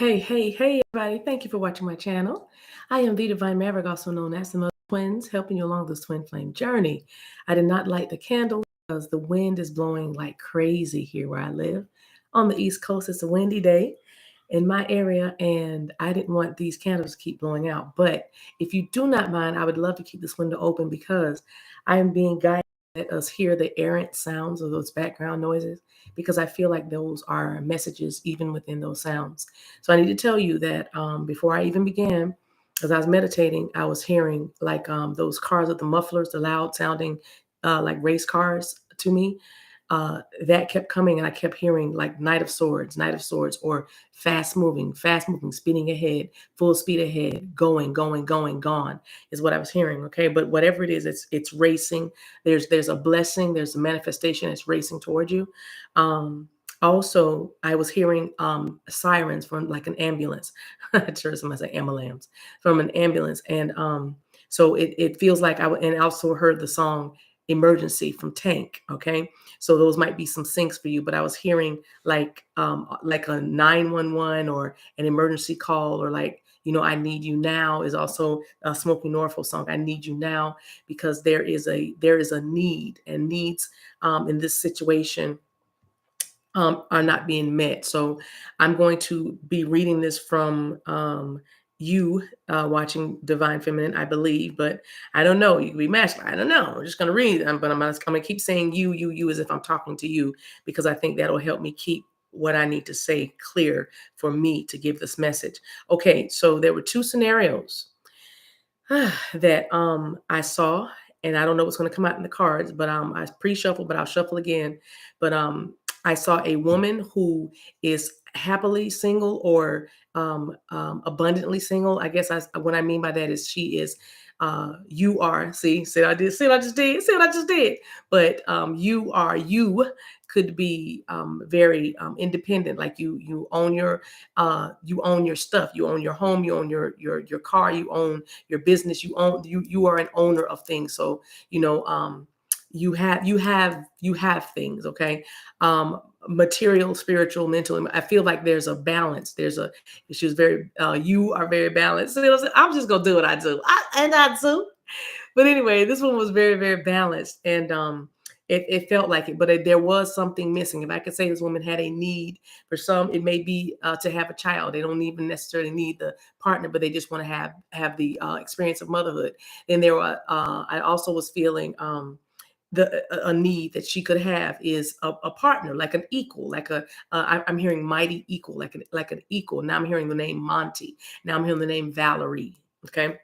Hey, everybody. Thank you for watching my channel. I am the Divine Maverick, also known as the Mother of Twins, helping you along this twin flame journey. I did not light the candle because the wind is blowing like crazy here where I live. On the East Coast, it's a windy day in my area, and I didn't want these candles to keep blowing out. But if you do not mind, I would love to keep this window open because I am being guided. Let us hear the errant sounds of those background noises because I feel like those are messages even within those sounds. So I need to tell you that before I even began, as I was meditating, I was hearing like those cars with the mufflers, the loud sounding like race cars to me. That kept coming, and I kept hearing like Knight of Swords, or fast moving, speeding ahead, full speed ahead, going, gone is what I was hearing. Okay, but whatever it is, it's racing. There's a blessing, there's a manifestation. It's racing toward you. Also, I was hearing sirens from like an ambulance. I sure somebody say ambulance from an ambulance, and so it feels like and I also heard the song Emergency from Tank. Okay, so those might be some syncs for you, but I was hearing like a 911 or an emergency call, or like, I Need You Now is also a Smokey Norfolk song. I need you now because there is a need, and needs in this situation are not being met. So I'm going to be reading this from you watching Divine Feminine, I believe, but I don't know. You can be masculine. I don't know. I'm just going to read, but I'm going to keep saying you as if I'm talking to you, because I think that'll help me keep what I need to say clear for me to give this message. Okay, so there were two scenarios that I saw, and I don't know what's going to come out in the cards, but I pre-shuffle, but I'll shuffle again. But I saw a woman who is happily single, or abundantly single. I guess what I mean by that is she is. You are. See what I did. See what I just did. See what I just did. But you could be very independent. Like you own your stuff. You own your home. You own your car. You own your business. You are an owner of things. So you have things. Okay. Material, spiritual, mental. I feel like there's a balance. She was very, you are very balanced. So I'm just going to do what I do. I do. But anyway, this one was very, very balanced. And it felt like it, but there was something missing. If I could say this woman had a need, for some, it may be to have a child. They don't even necessarily need the partner, but they just want to have the experience of motherhood. And I also was feeling a need that she could have is a partner, like an equal, I'm hearing mighty equal, like an equal. Now I'm hearing the name Monty. Now I'm hearing the name Valerie. Okay.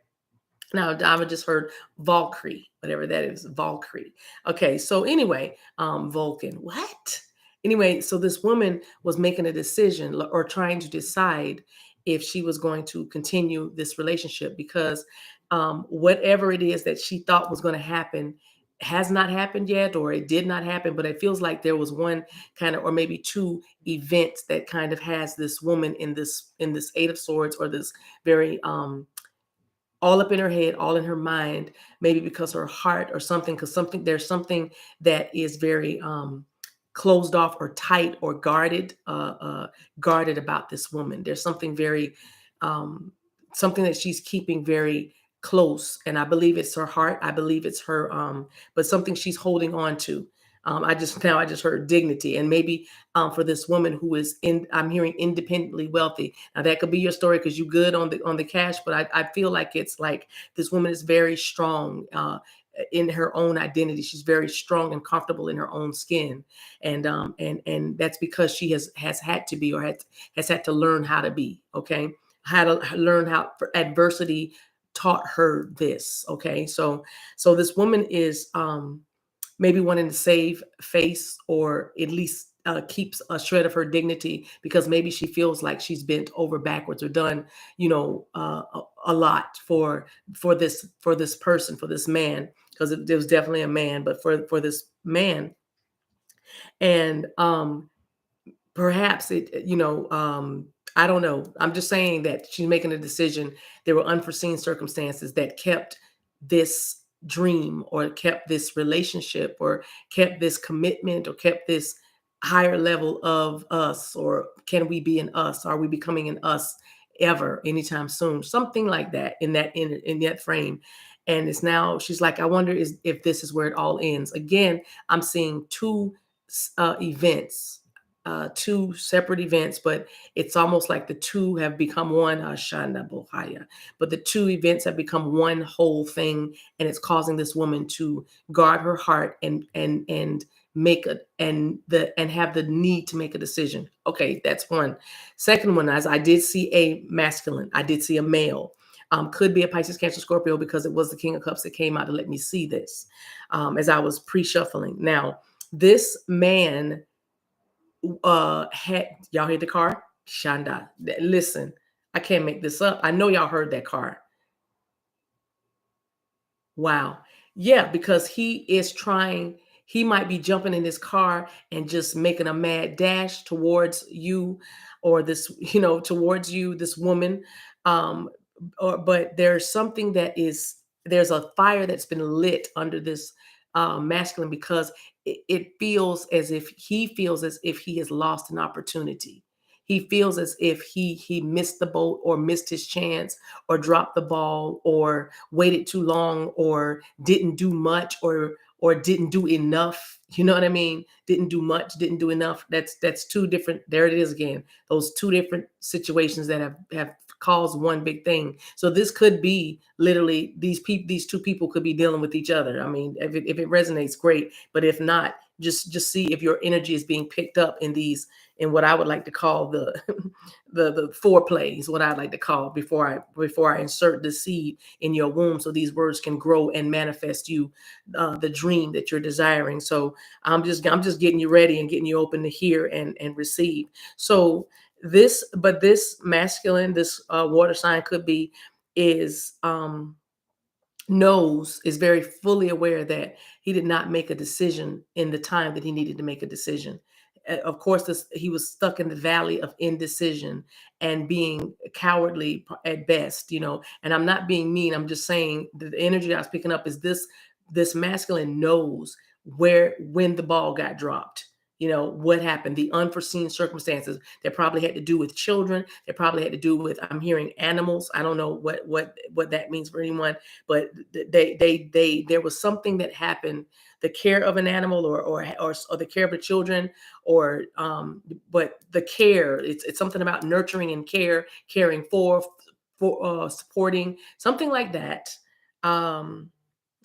Now I've just heard Valkyrie, whatever that is, Valkyrie. Okay, so anyway, Vulcan, what? Anyway, so this woman was making a decision, or trying to decide if she was going to continue this relationship, because whatever it is that she thought was going to happen has not happened yet, or it did not happen. But it feels like there was one kind of, or maybe two events that kind of has this woman in this Eight of Swords, or this very all up in her head, all in her mind, maybe because her heart or something, because there's something that is very closed off or tight or guarded about this woman. There's something very, something that she's keeping very close. And I believe it's her heart. I believe it's her, but something she's holding on to. I just heard dignity, and maybe for this woman who is I'm hearing independently wealthy. Now that could be your story because you good on the cash, but I feel like it's like this woman is very strong in her own identity. She's very strong and comfortable in her own skin, and that's because she has had to be, or has had to learn how to be. Okay, how to learn how adversity taught her this. Okay, so this woman is maybe wanting to save face, or at least keeps a shred of her dignity, because maybe she feels like she's bent over backwards, or done, a lot for this person, for this man, because there was definitely a man, but for this man. And perhaps I don't know. I'm just saying that she's making a decision. There were unforeseen circumstances that kept this dream, or kept this relationship, or kept this commitment, or kept this higher level of us, or can we be in us? Are we becoming an us ever anytime soon? Something like that, in that frame. And it's now she's like, I wonder is if this is where it all ends. Again, I'm seeing events, two separate events, but it's almost like the two have become one. Ashana Bohaya. But the two events have become one whole thing, and it's causing this woman to guard her heart and make a and have the need to make a decision. Okay, that's one. Second one, as I did see a masculine, I did see a male. Could be a Pisces, Cancer, Scorpio, because it was the King of Cups that came out to let me see this, as I was pre-shuffling. Now, this man had, y'all hear the car? Shanda. Listen, I can't make this up. I know y'all heard that car. Wow. Yeah, because he might be jumping in his car and just making a mad dash towards you, or this, towards you, this woman. Um, but there's something there's a fire that's been lit under this masculine, because it feels as if he has lost an opportunity. He feels as if he missed the boat, or missed his chance, or dropped the ball, or waited too long, or didn't do much, or didn't do enough. You know what I mean? Didn't do much, didn't do enough. That's two different. There it is again. Those two different situations that have caused one big thing. So this could be literally these two people could be dealing with each other. I mean, if it resonates, great. But if not, just see if your energy is being picked up in what I would like to call the the foreplay, is what I'd like to call, before I insert the seed in your womb, so these words can grow and manifest you the dream that you're desiring. So I'm just getting you ready and getting you open to hear and receive. So this masculine, this water sign could be, is is very fully aware that he did not make a decision in the time that he needed to make a decision. Of course, he was stuck in the valley of indecision and being cowardly at best, And I'm not being mean. I'm just saying the energy I was picking up is this masculine knows when the ball got dropped. What happened, the unforeseen circumstances that probably had to do with children, that probably had to do with, I'm hearing, animals. I don't know what that means for anyone, but there was something that happened, the care of an animal, or the care of the children, or but the care, it's something about nurturing and caring for supporting, something like that.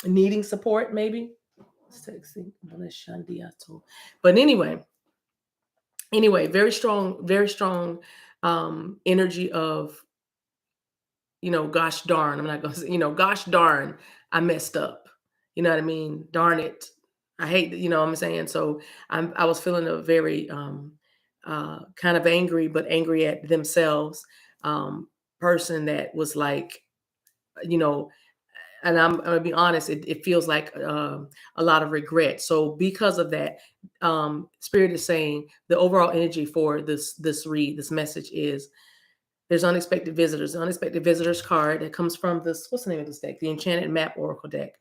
Needing support, maybe. But anyway, very strong energy of, gosh darn, I'm not gonna say, gosh darn, I messed up. You know what I mean? Darn it. I hate that, what I'm saying. So I was feeling a very kind of angry, but angry at themselves, person that was like, you know, and I'm gonna be honest, it feels like a lot of regret. So because of that, Spirit is saying the overall energy for this message is, there's unexpected visitors. The unexpected visitors card that comes from this, what's the name of this deck? The Enchanted Map Oracle deck.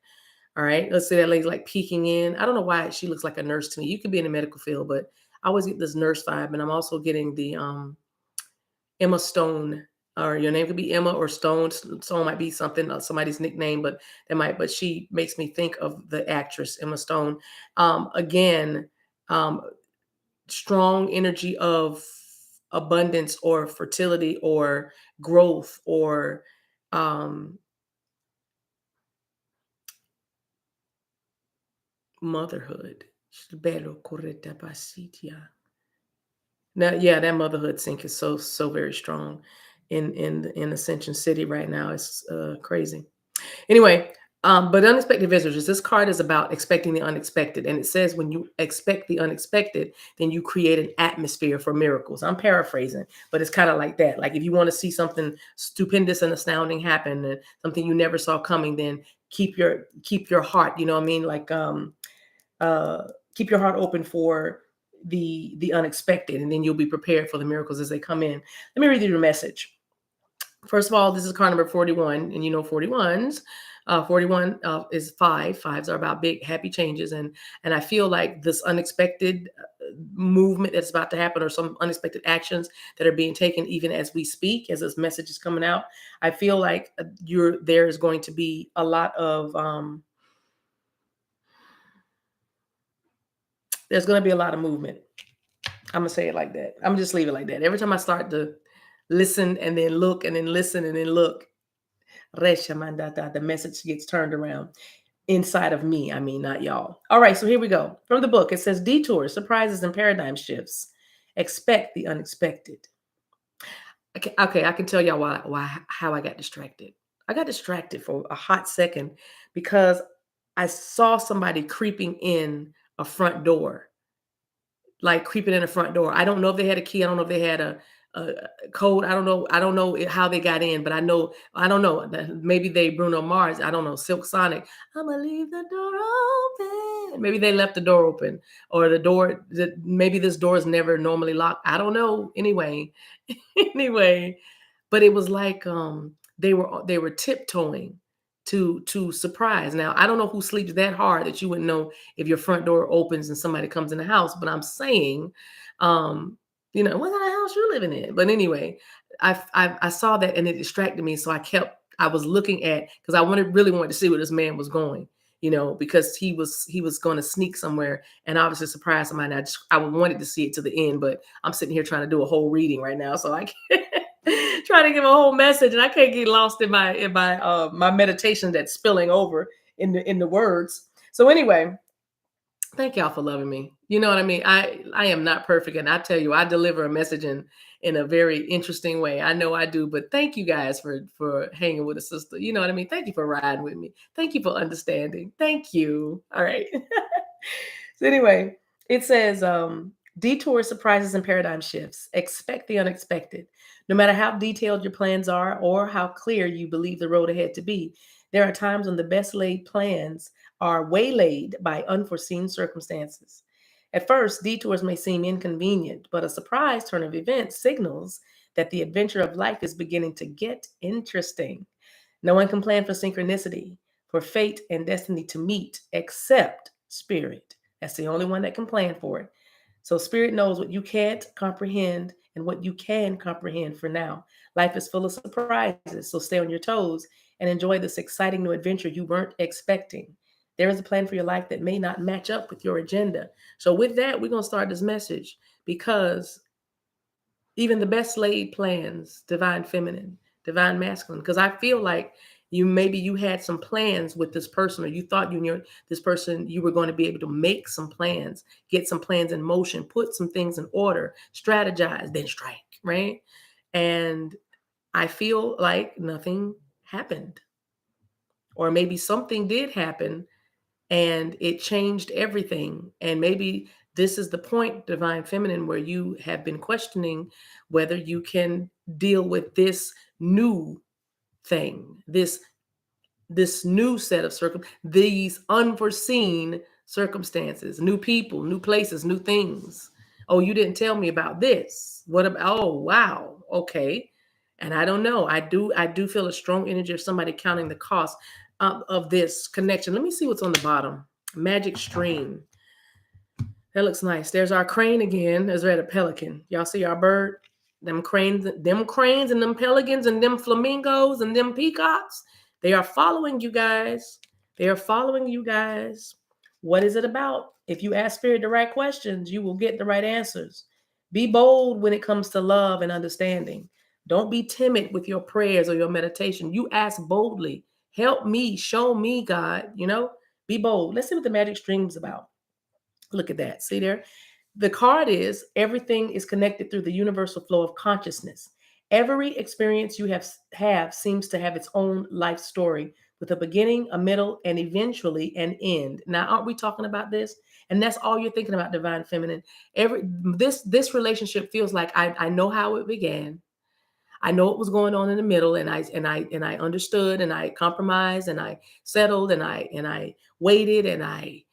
All right, let's say that lady's like peeking in. I don't know why she looks like a nurse to me. You could be in the medical field, but I always get this nurse vibe, and I'm also getting the Emma Stone, or your name could be Emma or Stone. Stone might be something, somebody's nickname, but she makes me think of the actress Emma Stone. Again, um, strong energy of abundance, or fertility, or growth, or um, motherhood. Now, yeah, that motherhood sync is so very strong in Ascension City right now. It's crazy. Anyway, but unexpected visitors. This card is about expecting the unexpected, and it says when you expect the unexpected, then you create an atmosphere for miracles. I'm paraphrasing, but it's kind of like that. Like if you want to see something stupendous and astounding happen, and something you never saw coming, then keep your heart. You know what I mean? Like uh, keep your heart open for the unexpected, and then you'll be prepared for the miracles as they come in. Let me read you the message. First of all, this is card number 41, and 41s. 41 is five. Fives are about big, happy changes, and I feel like this unexpected movement that's about to happen, or some unexpected actions that are being taken even as we speak, as this message is coming out. I feel like there is going to be a lot of there's going to be a lot of movement. I'm gonna say it like that. I'm just leave it like that. Every time I start to listen and then look and then listen and then look, the message gets turned around inside of me. I mean, not y'all. All right, so here we go. From the book, it says detours, surprises, and paradigm shifts. Expect the unexpected. Okay, I can tell y'all how I got distracted. I got distracted for a hot second because I saw somebody creeping in a front door, like creeping in the front door. I don't know if they had a key. I don't know if they had a code. I don't know. I don't know how they got in, but I don't know. Maybe they Bruno Mars. I don't know. Silk Sonic. I'm gonna leave the door open. Maybe they left the door open, or maybe this door is never normally locked. I don't know. Anyway, anyway, but it was like they were tiptoeing to surprise. Now, I don't know who sleeps that hard that you wouldn't know if your front door opens and somebody comes in the house, but I'm saying, what kind of house you living in? But anyway, I saw that and it distracted me, so I was looking at, because I really wanted to see where this man was going, because he was going to sneak somewhere and obviously surprise somebody. I wanted to see it to the end, but I'm sitting here trying to do a whole reading right now, so I can't trying to give a whole message, and I can't get lost in my meditation that's spilling over in the words. So anyway, thank y'all for loving me. You know what I mean? I am not perfect, and I tell you, I deliver a message in a very interesting way. I know I do, but thank you guys for hanging with a sister. You know what I mean? Thank you for riding with me. Thank you for understanding. Thank you. All right. So anyway, it says detours, surprises, and paradigm shifts. Expect the unexpected. No matter how detailed your plans are or how clear you believe the road ahead to be, there are times when the best laid plans are waylaid by unforeseen circumstances. At first, detours may seem inconvenient, but a surprise turn of events signals that the adventure of life is beginning to get interesting. No one can plan for synchronicity, for fate and destiny to meet, except spirit. That's the only one that can plan for it. So spirit knows what you can't comprehend and what you can comprehend for now. Life is full of surprises, so stay on your toes and enjoy this exciting new adventure you weren't expecting. There is a plan for your life that may not match up with your agenda. So with that, we're going to start this message, because even the best laid plans, divine feminine, divine masculine, because I feel like you had some plans with this person, or you thought you knew this person, you were going to be able to make some plans, get some plans in motion, put some things in order, strategize, then strike, right? And I feel like nothing happened, or maybe something did happen and it changed everything. And maybe this is the point, divine feminine, where you have been questioning whether you can deal with this new thing, this new set of these unforeseen circumstances, new people, new places, new things. Oh, you didn't tell me about this. What about, oh, wow. Okay. And I don't know. I do feel a strong energy of somebody counting the cost of this connection. Let me see what's on the bottom. Magic stream. That looks nice. There's our crane again. There's a pelican. Y'all see our bird? Them cranes and them pelicans and them flamingos and them peacocks. They are following you guys. They are following you guys. What is it about? If you ask spirit the right questions, you will get the right answers. Be bold when it comes to love and understanding. Don't be timid with your prayers or your meditation. You ask boldly. Help me, show me, God. Be bold. Let's see what the magic stream is about. Look at that. See there? The card is everything is connected through the universal flow of consciousness. Every experience you have seems to have its own life story with a beginning, a middle, and eventually an end. Now, aren't we talking about this? And that's all you're thinking about, divine feminine. This relationship feels like I know how it began. I know what was going on in the middle, and I understood, and I compromised, and I settled, and I waited, and I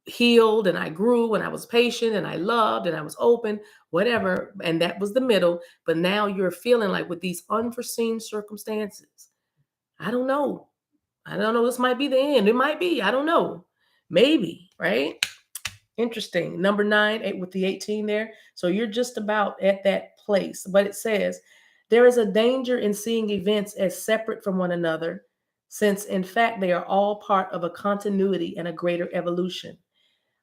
healed, and I grew, and I was patient, and I loved, and I was open, whatever. And that was the middle. But now you're feeling like with these unforeseen circumstances, I don't know. I don't know. This might be the end. It might be. I don't know. Maybe, right? Interesting. Number 9, with the 18 there. So you're just about at that place. But it says, there is a danger in seeing events as separate from one another, since in fact they are all part of a continuity and a greater evolution.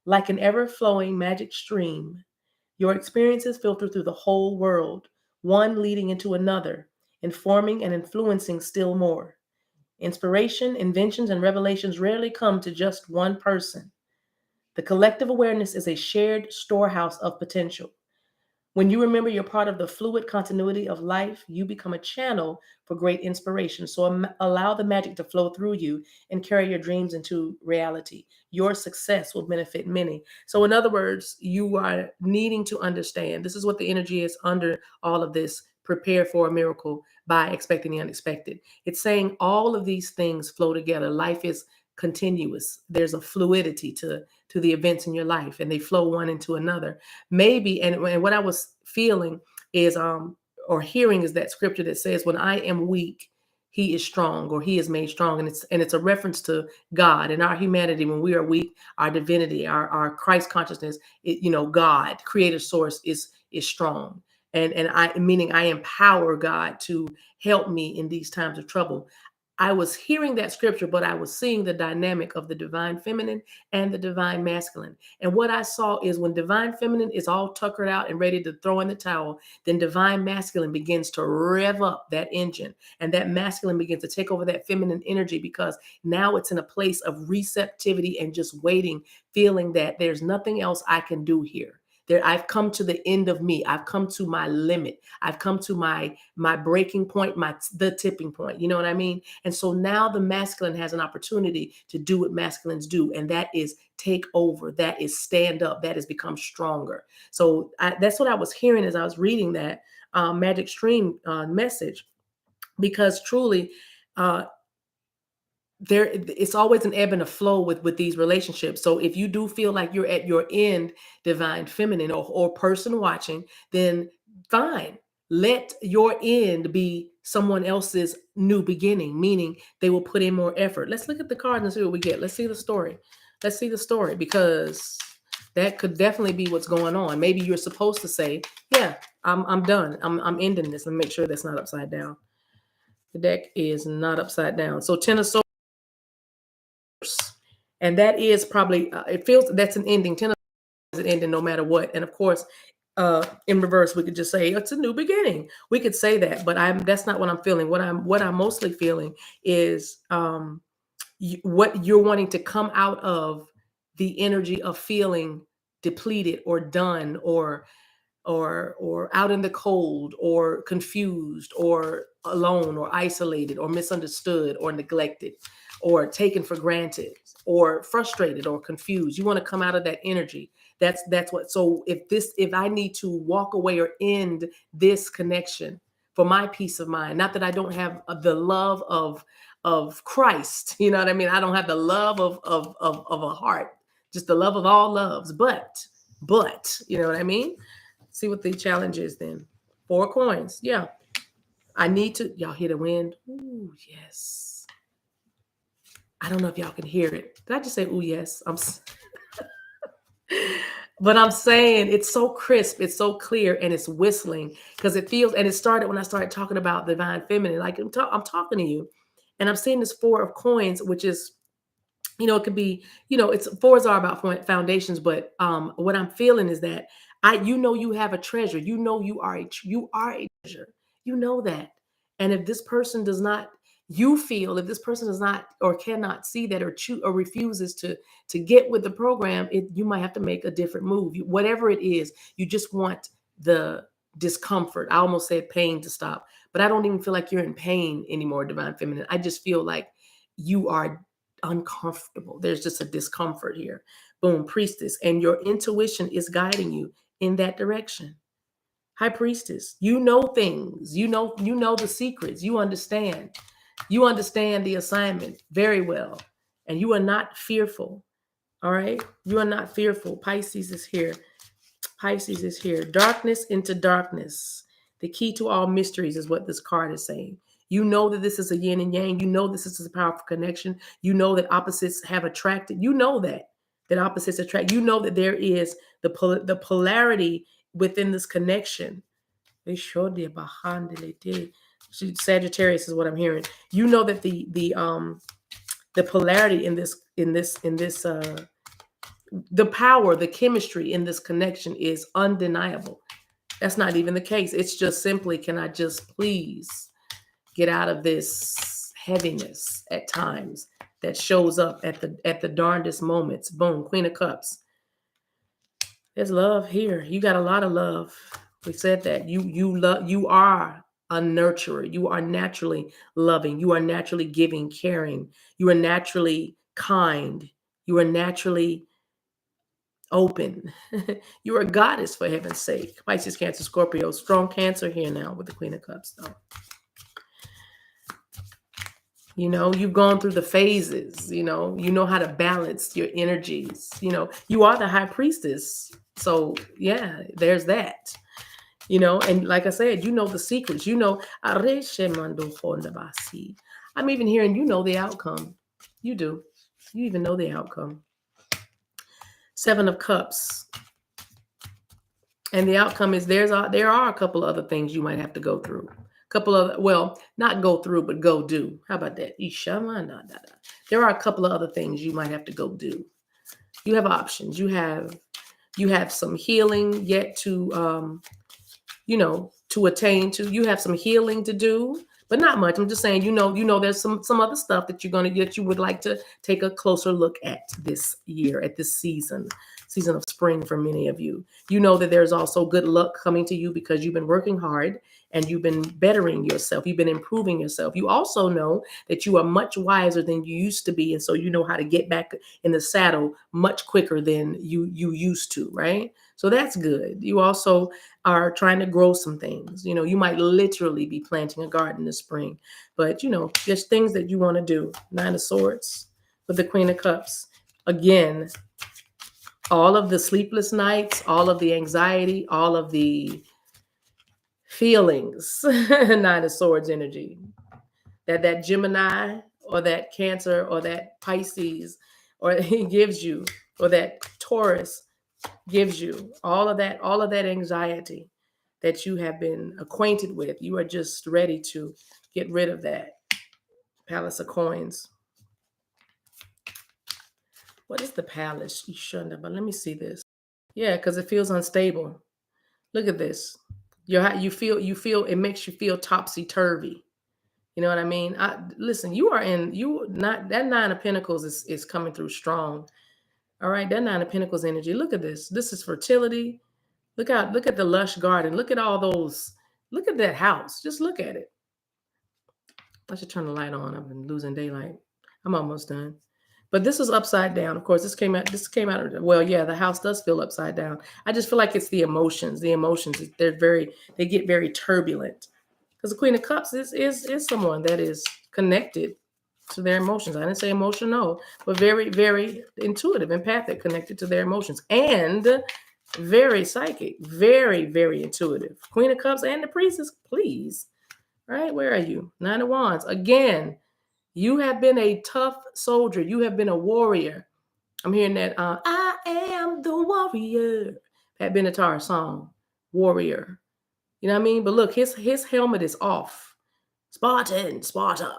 Like an ever flowing magic stream, your experiences filter through the whole world, one leading into another, informing and influencing still more. Inspiration, inventions, and revelations rarely come to just one person. The collective awareness is a shared storehouse of potential. When you remember you're part of the fluid continuity of life, you become a channel for great inspiration. So allow the magic to flow through you and carry your dreams into reality. Your success will benefit many. So, in other words, you are needing to understand this is what the energy is under all of this. Prepare for a miracle by expecting the unexpected. It's saying all of these things flow together. Life is continuous. There's a fluidity to the events in your life, and they flow one into another. Maybe, and what I was feeling is or hearing is that scripture that says, when I am weak, he is strong, or he is made strong. And it's a reference to God and our humanity. When we are weak, our divinity, our Christ consciousness, God, creator source is strong. And I, meaning I empower God to help me in these times of trouble. I was hearing that scripture, but I was seeing the dynamic of the divine feminine and the divine masculine. And what I saw is when divine feminine is all tuckered out and ready to throw in the towel, then divine masculine begins to rev up that engine. And that masculine begins to take over that feminine energy, because now it's in a place of receptivity and just waiting, feeling that there's nothing else I can do here. I've come to the end of me. I've come to my limit. I've come to my breaking point, the tipping point. You know what I mean? And so now the masculine has an opportunity to do what masculines do, and that is take over. That is stand up. That is become stronger. So that's what I was hearing as I was reading that Magic Stream message, because truly, it's always an ebb and a flow with these relationships. So if you do feel like you're at your end, divine feminine, or person watching, then fine, let your end be someone else's new beginning, meaning they will put in more effort. Let's look at the cards and see what we get. Let's see the story. Because that could definitely be what's going on. Maybe you're supposed to say, yeah, I'm done, I'm ending this. Let me make sure that's not upside down. The deck is not upside down. So 10 of Swords, and that is probably it feels that's an ending. 10 is an ending no matter what. And of course, in reverse, we could just say it's a new beginning. We could say that, but that's not what I'm feeling. What I'm mostly feeling is what you're wanting to come out of, the energy of feeling depleted or done, or out in the cold, or confused, or alone, or isolated, or misunderstood, or neglected, or taken for granted, or frustrated, or confused. You want to come out of that energy. That's what. So if I need to walk away or end this connection for my peace of mind, not that I don't have the love of Christ, you know what I mean? I don't have the love of a heart, just the love of all loves, but you know what I mean? See what the challenge is then. 4 coins. Yeah. I need to, y'all hear the wind? Ooh, yes. I don't know if y'all can hear it. Did I just say, ooh, yes? But I'm saying it's so crisp, it's so clear, and it's whistling, because it feels, and it started when I started talking about divine feminine. Like I'm talking to you, and I'm seeing this 4 of coins, which is, it could be, it's 4s are about foundations, but what I'm feeling is that you have a treasure. You are a treasure. You know that. And if this person does not, if this person does not or cannot see that, or refuses to get with the program, you might have to make a different move. Whatever it is, you just want the discomfort. I almost said pain to stop, but I don't even feel like you're in pain anymore, divine feminine. I just feel like you are uncomfortable. There's just a discomfort here. Boom, priestess. And your intuition is guiding you in that direction. High priestess, you know things. You know the secrets. You understand. You understand the assignment very well. And you are not fearful. All right? You are not fearful. Pisces is here. Pisces is here. Darkness into darkness. The key to all mysteries is what this card is saying. You know that this is a yin and yang. You know this is a powerful connection. You know that opposites have attracted. You know that. that opposites attract. You know that there is the polarity within this connection. Sagittarius is what I'm hearing. You know that the polarity in this the power, the chemistry in this connection is undeniable. That's not even the case. It's just simply, can I just please get out of this heaviness at times that shows up at the darndest moments. Boom, Queen of Cups. There's love here. You got a lot of love. We said that. You are a nurturer. You are naturally loving. You are naturally giving, caring. You are naturally kind. You are naturally open. You're a goddess, for heaven's sake. Pisces, Cancer, Scorpio. Strong Cancer here now with the Queen of Cups, though. You know, you've gone through the phases. You know how to balance your energies. You are the High Priestess. So yeah, there's that. And like I said, the secrets. I'm even hearing the outcome. You do. You even know the outcome. 7 of Cups. And the outcome is there are a couple of other things you might have to go through. Not go through, but go do. How about that? There are a couple of other things you might have to go do. You have options. You have some healing yet to to attain to. You have some healing to do, but not much. I'm just saying, there's some other stuff that you would like to take a closer look at this year, at this season of spring for many of you. You know that there's also good luck coming to you because you've been working hard and you've been bettering yourself. You've been improving yourself. You also know that you are much wiser than you used to be. And so you know how to get back in the saddle much quicker than you used to, right? So that's good. You also are trying to grow some things. You might literally be planting a garden this spring, but there's things that you want to do. 9 of Swords with the Queen of Cups. Again, all of the sleepless nights, all of the anxiety, all of the feelings, 9 of Swords energy, that Gemini or that Cancer or that Pisces or he gives you, or that Taurus gives you, all of that anxiety that you have been acquainted with. You are just ready to get rid of that. Palace of Coins. What is the Palace? But let me see this. Yeah, because it feels unstable. Look at this. You feel it makes you feel topsy-turvy. You know what I mean? Listen, that 9 of Pentacles is coming through strong. All right, that 9 of Pentacles energy. Look at this. This is fertility. Look at the lush garden. Look at all those. Look at that house. Just look at it. I should turn the light on. I've been losing daylight. I'm almost done. But this is upside down. Of course, this came out. Well, yeah, the house does feel upside down. I just feel like it's the emotions. The emotions, they get very turbulent. Because the Queen of Cups is someone that is connected to their emotions. I didn't say emotional, but very, very intuitive, empathic, connected to their emotions. And very psychic, very, very intuitive. Queen of Cups and the Priestess, please. Right? Where are you? 9 of Wands. Again, you have been a tough soldier. You have been a warrior. I'm hearing that I am the warrior. Pat Benatar song, Warrior. You know what I mean? But look, his helmet is off. Sparta.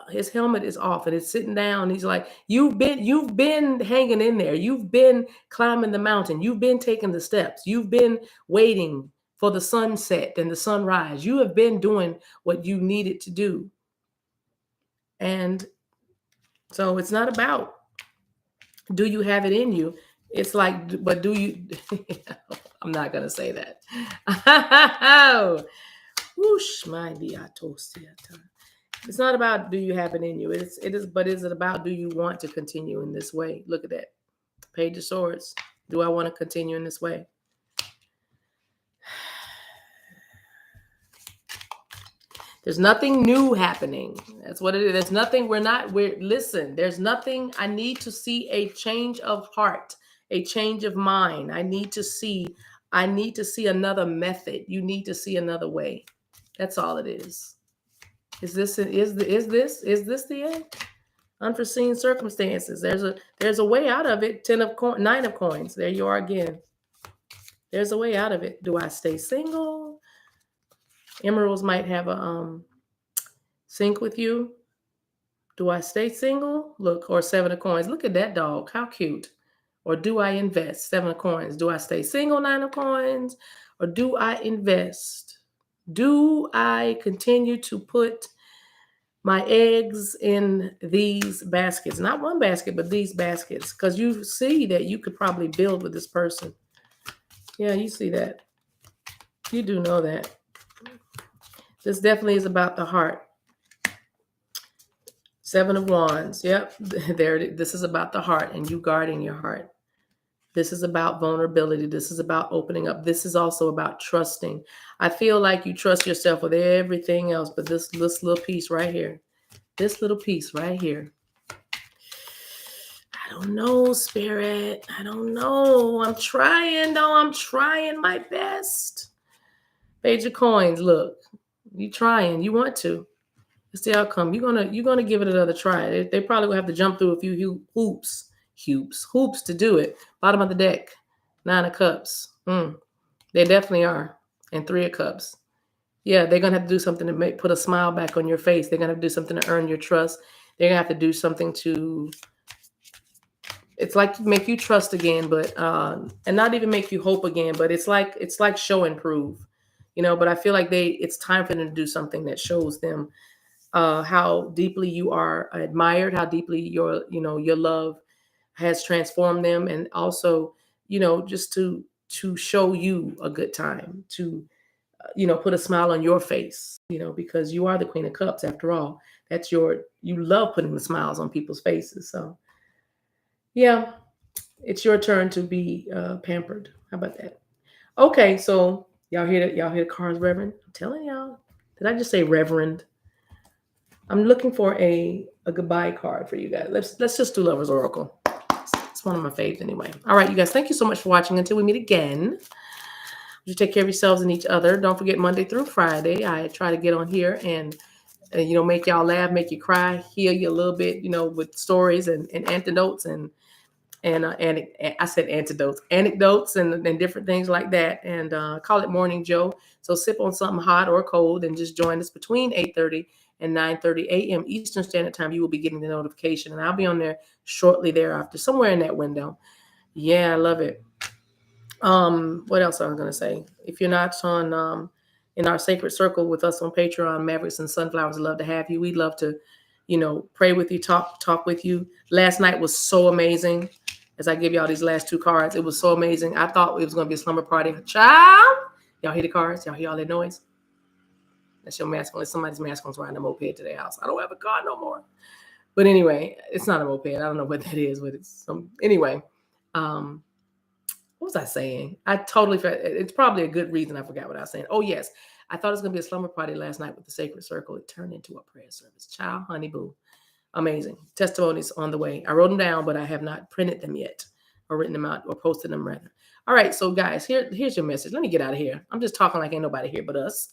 His helmet is off and it's sitting down. He's like, you've been hanging in there. You've been climbing the mountain. You've been taking the steps. You've been waiting for the sunset and the sunrise. You have been doing what you needed to do. And so it's not about, do you have it in you? It's like, but do you? I'm not going to say that. Whoosh, my diatosiata. It's not about do you have it in you. But is it about, do you want to continue in this way? Look at that. Page of Swords. Do I want to continue in this way? There's nothing new happening. That's what it is. There's nothing, listen, there's nothing. I need to see a change of heart, a change of mind. I need to see another method. You need to see another way. That's all it is. Is this the end? Unforeseen circumstances. There's a way out of it. 9 of coins. There you are again. There's a way out of it. Do I stay single? Emeralds might have a sync with you. Do I stay single? Look, or 7 of coins. Look at that dog. How cute. Or do I invest? 7 of coins. Do I stay single? 9 of coins. Or do I invest? Do I continue to put my eggs in these baskets? Not one basket, but these baskets. Because you see that you could probably build with this person. Yeah, you see that. You do know that. This definitely is about the heart. 7 of Wands. Yep. This is about the heart and you guarding your heart. This is about vulnerability. This is about opening up. This is also about trusting. I feel like you trust yourself with everything else, but this little piece right here, this little piece right here. I don't know, Spirit. I don't know. I'm trying, though. I'm trying my best. Page of Coins. Look, you trying. You want to. It's the outcome. You're gonna give it another try. They probably will have to jump through a few hoops to do it. Bottom of the deck, 9 of Cups. They definitely are, and 3 of Cups. Yeah, they're gonna have to do something to put a smile back on your face. They're gonna have to do something to earn your trust. They're gonna have to do something to. It's like make you trust again, but and not even make you hope again. But it's like show and prove, But I feel like it's time for them to do something that shows them how deeply you are admired, how deeply your love has transformed them, and also, just to show you a good time, to put a smile on your face, because you are the Queen of Cups after all. You love putting the smiles on people's faces. So yeah, it's your turn to be pampered. How about that? Okay, so y'all hear that? Y'all hear the cards, Reverend? I'm telling y'all. Did I just say Reverend? I'm looking for a goodbye card for you guys. Let's just do Lover's Oracle. It's one of my faves anyway. All right, you guys, thank you so much for watching. Until we meet again, you take care of yourselves and each other. Don't forget Monday through Friday, I try to get on here and make y'all laugh, make you cry, heal you a little bit, with stories and antidotes and I said anecdotes and different things like that. And call it Morning Joe. So sip on something hot or cold and just join us between 8:30 and 9:30 a.m. Eastern Standard Time. You will be getting the notification, and I'll be on there shortly thereafter, somewhere in that window. Yeah, I love it. What else I was gonna say? If you're not on in our sacred circle with us on Patreon, Mavericks and Sunflowers, would love to have you. We'd love to, pray with you, talk with you. Last night was so amazing. As I give y'all these last 2 cards, it was so amazing. I thought it was gonna be a slumber party. Child, y'all hear the cards? Y'all hear all that noise? That's your masculine. Somebody's masculine's riding a moped to their house. I don't have a car no more. But anyway, it's not a moped. I don't know what that is, but it's some. Anyway, what was I saying? I totally forgot. It's probably a good reason I forgot what I was saying. Oh, yes. I thought it was going to be a slumber party last night with the Sacred Circle. It turned into a prayer service. Child, honey, boo. Amazing. Testimonies on the way. I wrote them down, but I have not printed them yet or written them out or posted them rather. All right. So, guys, here's your message. Let me get out of here. I'm just talking like ain't nobody here but us.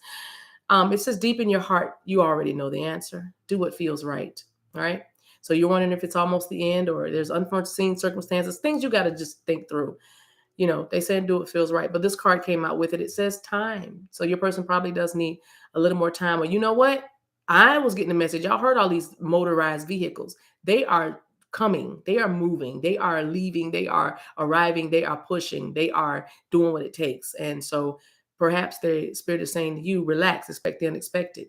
It says deep in your heart, you already know the answer. Do what feels right. All right. So you're wondering if it's almost the end or there's unforeseen circumstances, things you got to just think through. They say do what feels right, but this card came out with it. It says time. So your person probably does need a little more time. Or you know what? I was getting a message. Y'all heard all these motorized vehicles. They are coming. They are moving. They are leaving. They are arriving. They are pushing. They are doing what it takes. And so perhaps the Spirit is saying to you, relax, expect the unexpected.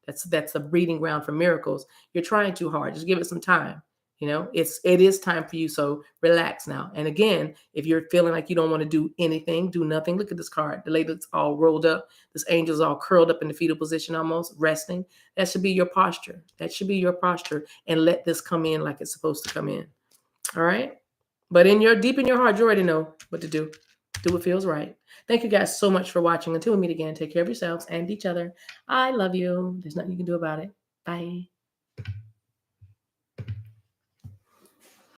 That's a breeding ground for miracles. You're trying too hard. Just give it some time. It is time for you. So relax now. And again, if you're feeling like you don't want to do anything, do nothing. Look at this card. The lady's all rolled up. This angel's all curled up in the fetal position, almost resting. That should be your posture. That should be your posture. And let this come in like it's supposed to come in. All right. But deep in your heart, you already know what to do. Do what feels right. Thank you guys so much for watching. Until we meet again, take care of yourselves and each other. I love you. There's nothing you can do about it. Bye.